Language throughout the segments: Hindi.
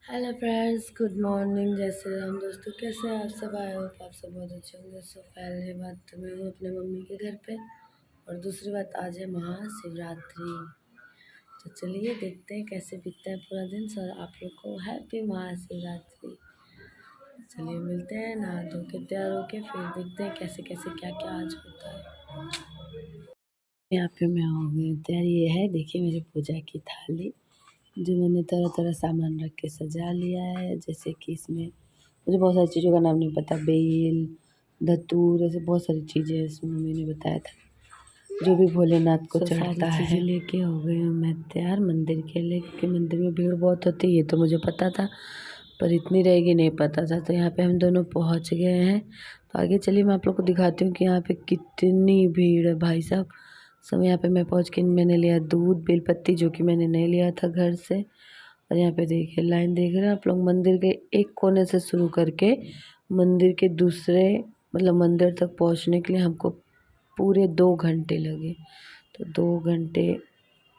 Hello friends, good morning. जैसे हम दोस्तों, कैसे हैं आप सब? आए हो कि आप सब बहुत अच्छे होंगे। सो पहली बात तो मैं हूँ अपने मम्मी के घर पे, और दूसरी बात आज है महाशिवरात्रि। तो चलिए देखते हैं कैसे बीतता है पूरा दिन। सर आप लोग को हैप्पी महाशिवरात्रि। चलिए मिलते हैं, नहा धो के तैयार होके फिर देखते हैं कैसे कैसे क्या क्या आज होता है। यहाँ पे मैं हो गई तैयार। ये है, देखिए मेरी पूजा की थाली जो मैंने तरह तरह सामान रख के सजा लिया है। जैसे कि इसमें मुझे बहुत सारी चीज़ों का नाम नहीं पता, बेल, धतूर, ऐसे बहुत सारी चीज़ें इसमें मम्मी ने बताया था जो भी भोलेनाथ को चढ़ता है। चीज़ें लेके हो गई हूँ मैं तैयार मंदिर के लिए, क्योंकि मंदिर में भीड़ बहुत होती है, ये तो मुझे पता था, पर इतनी रहेगी नहीं पता था। तो यहाँ पे हम दोनों पहुँच गए हैं। तो आगे चलिए मैं आप लोग को दिखाती हूँ कि यहाँ पे कितनी भीड़ है भाई साहब। सब यहाँ पे मैं पहुँच के मैंने लिया दूध, बेलपत्ती जो कि मैंने नहीं लिया था घर से। और यहाँ पे देखिए लाइन देख रहे हैं आप लोग, मंदिर के एक कोने से शुरू करके मंदिर के दूसरे मतलब मंदिर तक पहुँचने के लिए हमको पूरे 2 घंटे लगे। तो 2 घंटे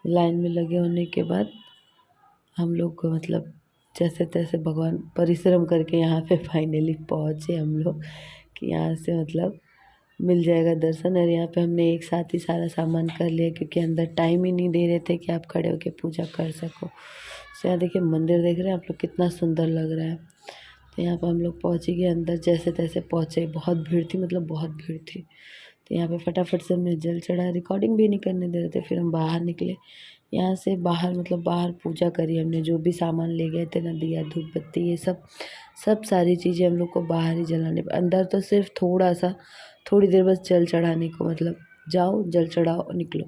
लाइन में लगे होने के बाद हम लोग को मतलब जैसे तैसे भगवान परिश्रम करके यहाँ पे फाइनली पहुँचे हम लोग, कि यहाँ से मतलब मिल जाएगा दर्शन। और यहाँ पे हमने एक साथ ही सारा सामान कर लिया, क्योंकि अंदर टाइम ही नहीं दे रहे थे कि आप खड़े होकर पूजा कर सको। तो यहाँ देखिए मंदिर देख रहे हैं आप लोग, कितना सुंदर लग रहा है। तो यहाँ पर हम लोग पहुँच ही गए अंदर, जैसे तैसे पहुँचे। बहुत भीड़ थी, मतलब बहुत भीड़ थी। तो यहाँ पे फटाफट से हमने जल चढ़ा, रिकॉर्डिंग भी नहीं करने दे रहे थे। फिर हम बाहर निकले, यहाँ से बाहर मतलब बाहर पूजा करी हमने। जो भी सामान ले गए थे ना, दिया धूप बत्ती ये सब सब सारी चीज़ें हम लोग को बाहर ही जलाने। अंदर तो सिर्फ थोड़ा सा थोड़ी देर बस जल चढ़ाने को, मतलब जाओ जल चढ़ाओ निकलो।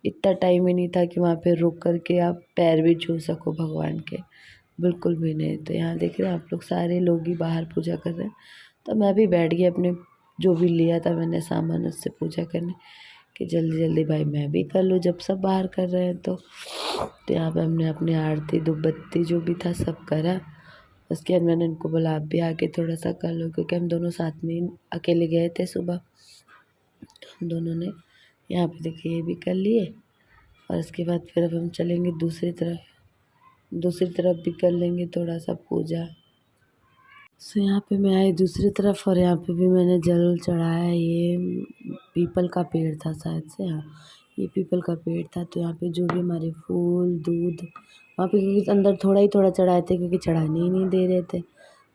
इतना टाइम ही नहीं था कि वहाँ पे रुक कर के आप पैर भी छू सको भगवान के, बिल्कुल भी नहीं। तो यहाँ देख रहे हैं आप लोग, सारे लोग ही बाहर पूजा कर रहे हैं। तो मैं भी बैठ गई अपने जो भी लिया था मैंने सामान उससे पूजा करने, कि जल्दी जल्दी भाई मैं भी कर लूँ जब सब बाहर कर रहे हैं। तो यहाँ पे हमने अपनी आरती धूप बत्ती जो भी था सब करा। उसके बाद मैंने इनको बोला आप भी आके थोड़ा सा कर लो, क्योंकि हम दोनों साथ में ही अकेले गए थे सुबह। तो हम दोनों ने यहाँ पे देखिए ये भी कर लिए। और उसके बाद फिर अब हम चलेंगे दूसरी तरफ भी कर लेंगे थोड़ा सा पूजा। सो यहाँ पे मैं आई दूसरी तरफ, और यहाँ पे भी मैंने जल चढ़ाया। ये पीपल का पेड़ था शायद से, हाँ ये पीपल का पेड़ था। तो यहाँ पे जो भी हमारे फूल दूध वहाँ पे, क्योंकि अंदर थोड़ा ही थोड़ा चढ़ाए थे क्योंकि चढ़ाने ही नहीं दे रहे थे।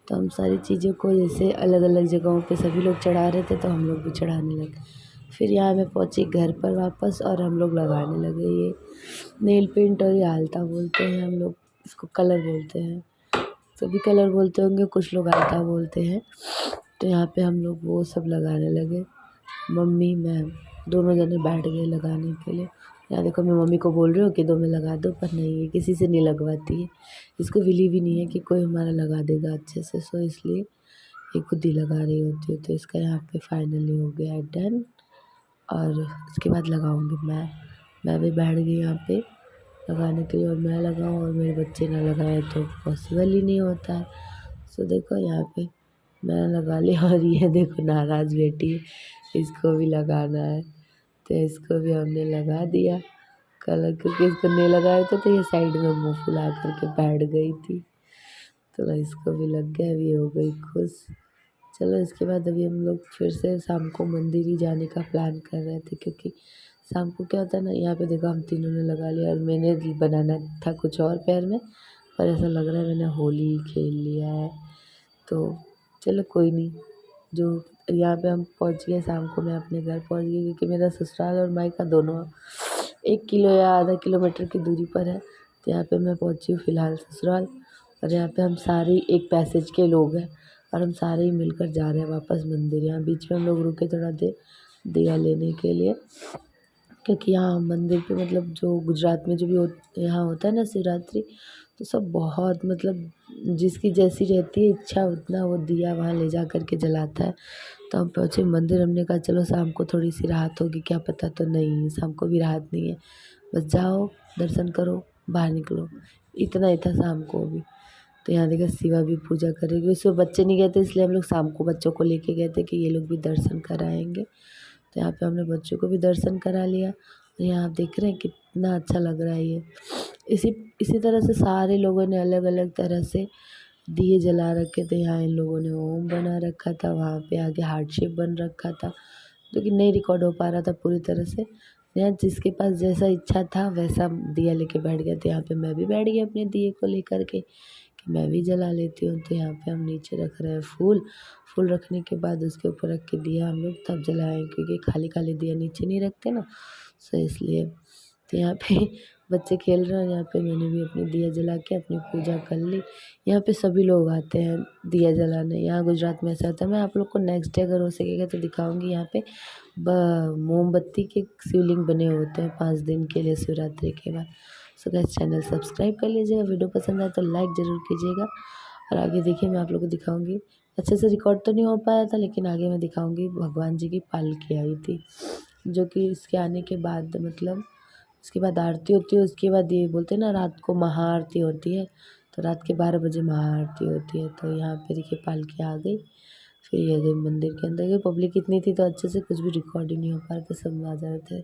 तो हम सारी चीज़ों को जैसे अलग अलग जगहों पे सभी लोग चढ़ा रहे थे, तो हम लोग भी चढ़ाने लगे। फिर यहाँ मैं पहुँची घर पर वापस, और हम लोग लगाने लगे ये नेल पेंट, और ये आलता बोलते हैं हम लोग इसको, कलर बोलते हैं। सभी कलर बोलते होंगे, कुछ लोग आलता बोलते हैं। तो यहाँ पे हम लोग वो सब लगाने लगे, मम्मी मैं दोनों जने बैठ गए लगाने के लिए। यहाँ देखो मैं मम्मी को बोल रही हूँ कि दो में लगा दो, पर नहीं ये किसी से नहीं लगवाती है। इसको बिलीव ही नहीं है कि कोई हमारा लगा देगा अच्छे से, सो इसलिए ये खुद ही लगा रही होती है। तो इसका यहाँ पे फाइनली हो गया डन। और उसके बाद लगाऊंगी मैं भी बैठ गई यहाँ पे लगाने के लिए, और मैं लगाऊँ और मेरे बच्चे ना लगाए तो पॉसिबल ही नहीं होता है। सो देखो यहाँ पे मैंने लगा लिया, और ये देखो नाराज़ बेटी है, इसको भी लगाना है। तो इसको भी हमने लगा दिया कलर, क्योंकि इसको नहीं लगाया था तो ये साइड में मुँह फुला करके बैठ गई थी। तो इसको भी लग गया, अभी हो गई खुश। चलो इसके बाद अभी हम लोग फिर से शाम को मंदिर ही जाने का प्लान कर रहे थे, क्योंकि शाम को क्या होता है ना, यहाँ पे देखो हम तीनों ने लगा लिया, और मैंने बनाना था कुछ और पैर में, पर ऐसा लग रहा है मैंने होली खेल लिया है। तो चलो कोई नहीं, जो यहाँ पे हम पहुँच गए शाम को, मैं अपने घर पहुँच गई, क्योंकि मेरा ससुराल और मायका दोनों 1 किलो या आधा किलोमीटर की दूरी पर है। तो यहाँ पे मैं पहुँची हूँ फ़िलहाल ससुराल, और यहाँ पे हम सारे एक पैसेज के लोग हैं, और हम सारे ही मिलकर जा रहे हैं वापस मंदिर। यहाँ बीच में हम लोग रुके थोड़ा देर दिया लेने के लिए, क्योंकि यहाँ मंदिर पे मतलब जो गुजरात में जो भी यहाँ होता है ना शिवरात्रि, तो सब बहुत मतलब जिसकी जैसी रहती है इच्छा उतना वो दिया वहाँ ले जा कर के जलाता है। तो हम पहुँचे मंदिर, हमने कहा चलो शाम को थोड़ी सी राहत होगी, क्या पता, तो नहीं शाम को भी राहत नहीं है, बस जाओ दर्शन करो बाहर निकलो, इतना ही था शाम को भी। तो यहाँ देखा शिवा भी पूजा करेगी, उसमें बच्चे नहीं गए थे इसलिए हम लोग शाम को बच्चों को लेके गए थे कि ये लोग भी दर्शन कराएंगे। तो यहाँ पे हमने बच्चों को भी दर्शन करा लिया। और यहाँ आप देख रहे हैं कि इतना अच्छा लग रहा है ये। इसी इसी तरह से सारे लोगों ने अलग अलग तरह से दिए जला रखे थे। यहाँ इन लोगों ने ओम बना रखा था, वहाँ पे आगे हार्ट शेप बन रखा था, जो कि नहीं रिकॉर्ड हो पा रहा था पूरी तरह से। यहाँ जिसके पास जैसा इच्छा था वैसा दिया लेके बैठ गया था। यहाँ पे मैं भी बैठ गई अपने दिए को लेकर के कि मैं भी जला लेती हूँ। तो यहाँ पे हम नीचे रख रहे हैं फूल। फूल रखने के बाद उसके ऊपर रख के दिया हम लोग तब जलाएँ, क्योंकि खाली खाली दिया नीचे नहीं रखते ना, सो इसलिए। तो यहाँ पे बच्चे खेल रहे हैं, यहाँ पे मैंने भी अपनी दिया जला के अपनी पूजा कर ली। यहाँ पे सभी लोग आते हैं दिया जलाने। यहाँ गुजरात में ऐसा होता है। मैं आप लोग को नेक्स्ट डे अगर हो सकेगा तो दिखाऊंगी। यहाँ पे मोमबत्ती के शिवलिंग बने होते हैं 5 दिन के लिए शिवरात्रि के बाद। सो गाइस चैनल सब्सक्राइब कर लीजिएगा, वीडियो पसंद आए तो लाइक ज़रूर कीजिएगा। और आगे देखिए मैं आप लोग को दिखाऊंगी। अच्छे से रिकॉर्ड तो नहीं हो पाया था, लेकिन आगे मैं दिखाऊंगी। भगवान जी की पालकी आई थी, जो कि इसके आने के बाद मतलब उसके बाद आरती होती है। उसके बाद ये बोलते हैं ना रात को महाआरती होती है, तो रात के 12 बजे महाआरती होती है। तो यहाँ पे देखिए पालकी आ गई, फिर ये गई मंदिर के अंदर। ये पब्लिक इतनी थी तो अच्छे से कुछ भी रिकॉर्ड ही नहीं हो पा रहा था, सब आ जा रहे थे।